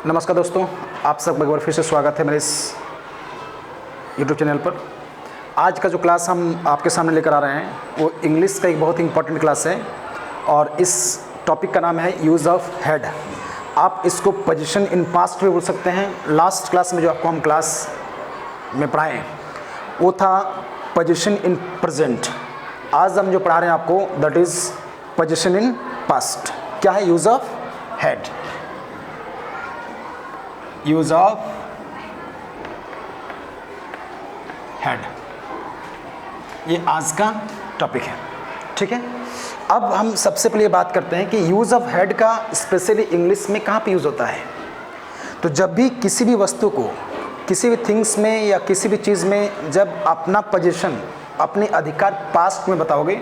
नमस्कार दोस्तों, आप सब एक बार फिर से स्वागत है मेरे इस YouTube चैनल पर। आज का जो क्लास हम आपके सामने लेकर आ रहे हैं वो इंग्लिश का एक बहुत ही इंपॉर्टेंट क्लास है और इस टॉपिक का नाम है यूज़ ऑफ हेड। आप इसको पोजीशन इन पास्ट भी बोल सकते हैं। लास्ट क्लास में जो आपको हम क्लास में पढ़ाएं वो था पोजीशन इन प्रेजेंट। आज हम जो पढ़ा रहे हैं आपको that is position in past. क्या है? Use of head. Use of head, ये आज का टॉपिक है। ठीक है, अब हम सबसे पहले बात करते हैं कि यूज ऑफ हेड का स्पेशली इंग्लिश में कहाँ पे यूज होता है। तो जब भी किसी भी वस्तु को, किसी भी थिंग्स में या किसी भी चीज़ में जब अपना पोजीशन, अपने अधिकार पास्ट में बताओगे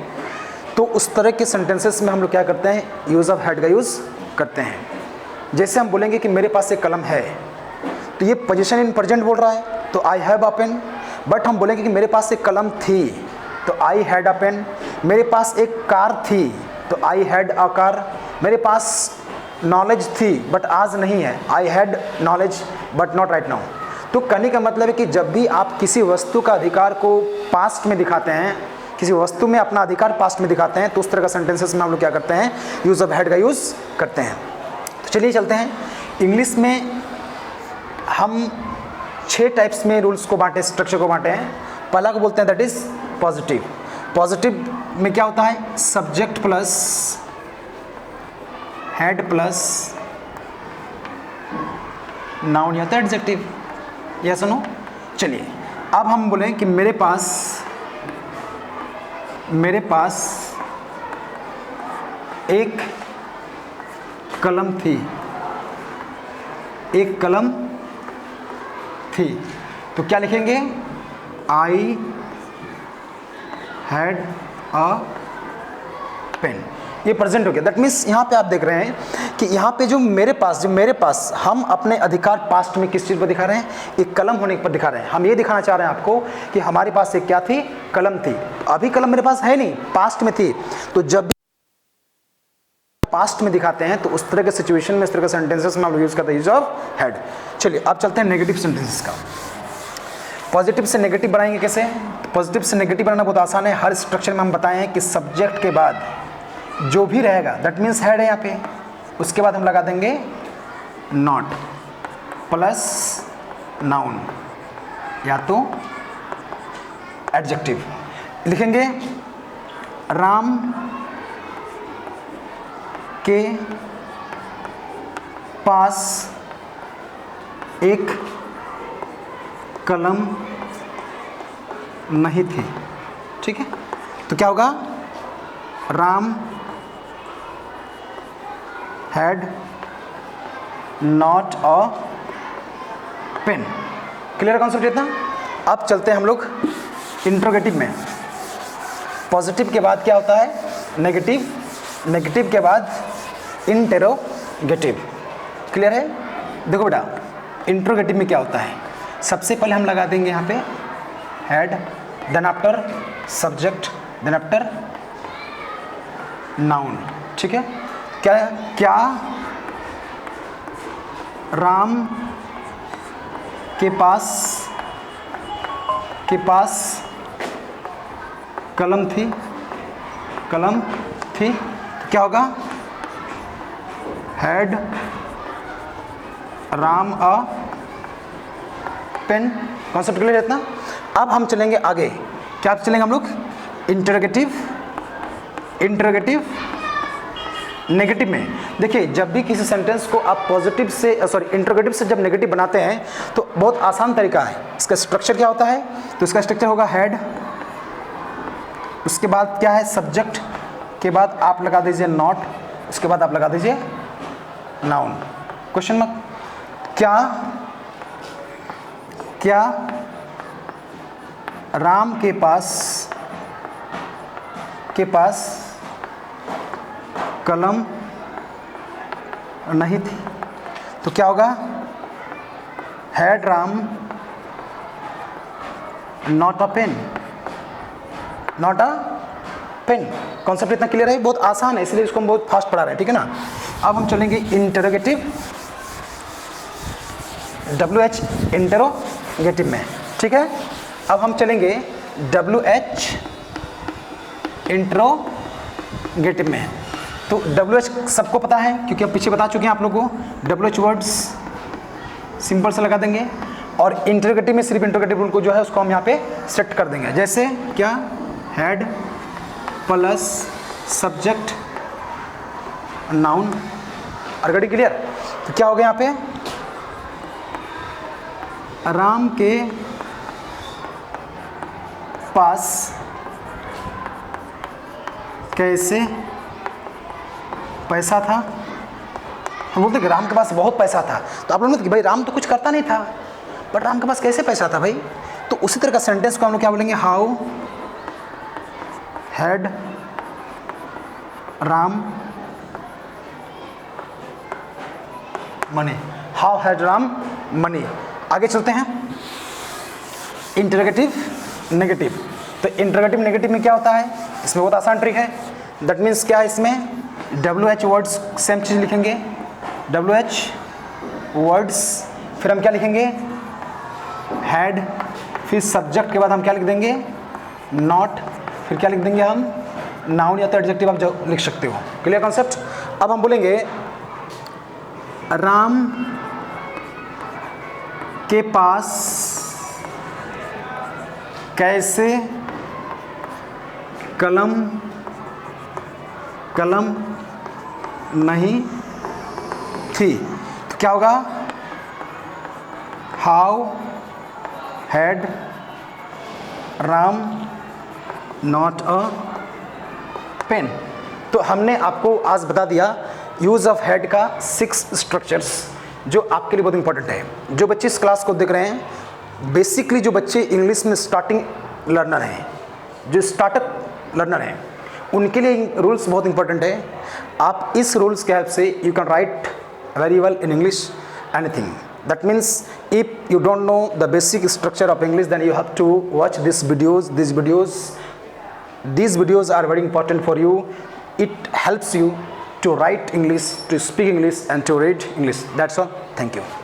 तो उस तरह के सेंटेंसेस में हम लोग क्या करते हैं? यूज ऑफ हेड का यूज़ करते हैं। जैसे हम बोलेंगे कि मेरे पास एक कलम है, तो ये पोजीशन इन प्रेजेंट बोल रहा है, तो I have a pen. But हम बोलेंगे कि मेरे पास एक कलम थी, तो आई हैड अ पेन। मेरे पास एक कार थी, तो आई हैड अ कार। मेरे पास नॉलेज थी बट आज नहीं है, I had knowledge but not right now. तो कहने का मतलब है कि जब भी आप किसी वस्तु का अधिकार को पास्ट में दिखाते हैं, किसी वस्तु में अपना अधिकार पास्ट में दिखाते हैं, तो उस तरह का सेंटेंसेस में हम लोग क्या करते हैं? यूज़ ऑफ हेड का यूज़ करते हैं। तो चलिए चलते हैं। इंग्लिश में हम 6 टाइप्स में रूल्स को बांटे, स्ट्रक्चर को बांटे हैं। पहला को बोलते हैं दैट इज पॉजिटिव। पॉजिटिव में क्या होता है? Subject plus head plus noun या तो एडजेक्टिव। या सुनो, चलिए अब हम बोलें कि मेरे पास एक कलम थी, एक कलम थी। तो क्या लिखेंगे? I had a pen. ये प्रेजेंट हो गया। दैट मीन्स यहाँ पे आप देख रहे हैं कि यहाँ पे जो मेरे पास हम अपने अधिकार पास्ट में किस चीज़ पर दिखा रहे हैं? एक कलम होने पर दिखा रहे हैं। हम ये दिखाना चाह रहे हैं आपको कि हमारे पास एक क्या थी? कलम थी। अभी कलम मेरे पास है नहीं, पास्ट में थी। तो जब पास्ट में दिखाते हैं तो उस तरह के सिचुएशन में, इस तरह के सेंटेंसेस में हम यूज़ करते हैं यूज ऑफ हेड। चलिए अब चलते हैं नेगेटिव सेंटेंसेस का। पॉजिटिव से नेगेटिव बनाएंगे कैसे? तो पॉजिटिव से नेगेटिव बनाना बहुत आसान है। हर स्ट्रक्चर में हम बताए हैं कि सब्जेक्ट के बाद जो भी रहेगा दैट मीन्स हेड है यहाँ पे, उसके बाद हम लगा देंगे नॉट प्लस नाउन या तो एडजेक्टिव। लिखेंगे राम के पास एक कलम नहीं थी। ठीक है, तो क्या होगा? Ram had not a pen. Clear concept इतना? अब चलते हैं हम लोग इंट्रोगेटिव में। पॉजिटिव के बाद क्या होता है? नेगेटिव। नेगेटिव के बाद इंटेरोगेटिव। क्लियर है? देखो बेटा, इंट्रोगेटिव में क्या होता है? सबसे पहले हम लगा देंगे यहाँ पे had, then after subject, then after noun. ठीक है, क्या राम के पास कलम थी? तो क्या होगा? Had Ram a pen. Concept clear है इतना? अब हम चलेंगे आगे। क्या चलेंगे हम लोग? इंटरोगेटिव। नेगेटिव में देखिए, जब भी किसी सेंटेंस को आप पॉजिटिव से इंटरोगेटिव से जब नेगेटिव बनाते हैं तो बहुत आसान तरीका है। इसका स्ट्रक्चर क्या होता है? तो इसका स्ट्रक्चर होगा हेड, उसके बाद क्या है? सब्जेक्ट के बाद आप लगा दीजिए नॉट, उसके बाद आप लगा दीजिए नाउन। Question mark. क्या राम के पास कलम नहीं थी? तो क्या होगा? Had Ram not a pen. Pen. Concept इतना क्लियर है? बहुत आसान है, इसलिए इसको हम बहुत फास्ट पढ़ा रहे हैं। ठीक है ना? अब हम चलेंगे इंटरोगेटिव WH इंटरोगेटिव में, ठीक है। अब हम चलेंगे WH इंटरोगेटिव में। तो WH सबको पता है क्योंकि अब पीछे बता चुके हैं आप लोगों को। WH वर्ड्स सिंपल से लगा देंगे और इंटरोगेटिव में सिर्फ इंटरोगेटिव रूल को जो है उसको हम यहाँ पे सेट कर देंगे। जैसे क्या, head plus subject noun. Already clear. तो क्या हो गया यहाँ पे, राम के पास कैसे पैसा था। हम बोलते कि राम के पास बहुत पैसा था, तो आप लोग बोलते कि भाई राम तो कुछ करता नहीं था, बट राम के पास कैसे पैसा था भाई। तो उसी तरह का सेंटेंस को हम लोग क्या बोलेंगे, how had Ram money. How had Ram money. आगे चलते हैं, इंटरोगेटिव नेगेटिव। तो इंटरोगेटिव नेगेटिव में क्या होता है, इसमें बहुत आसान ट्रिक है। दैट मीन्स क्या है, इसमें WH वर्ड्स सेम चीज़ लिखेंगे, WH वर्ड्स, फिर हम क्या लिखेंगे, हैड, फिर सब्जेक्ट के बाद हम क्या लिख देंगे, नॉट, फिर क्या लिख देंगे हम, नाउन या तो एडजेक्टिव आप जो लिख सकते हो। Clear concept. अब हम बोलेंगे राम के पास कैसे कलम नहीं थी। तो क्या होगा, how had Ram not a pen. तो हमने आपको आज बता दिया यूज़ ऑफ हेड का 6 स्ट्रक्चर्स जो आपके लिए बहुत इंपॉर्टेंट है। जो बच्चे इस क्लास को देख रहे हैं, बेसिकली जो बच्चे इंग्लिश में स्टार्टिंग लर्नर हैं, जो स्टार्टअप लर्नर हैं, उनके लिए रूल्स बहुत इंपॉर्टेंट है। आप इस रूल्स के हेल्प से you can write very well in English anything. That means if you don't know the basic structure of English, then you have to watch this videos. These videos are very important for you. It helps you to write English, to speak English and to read English. That's all. Thank you.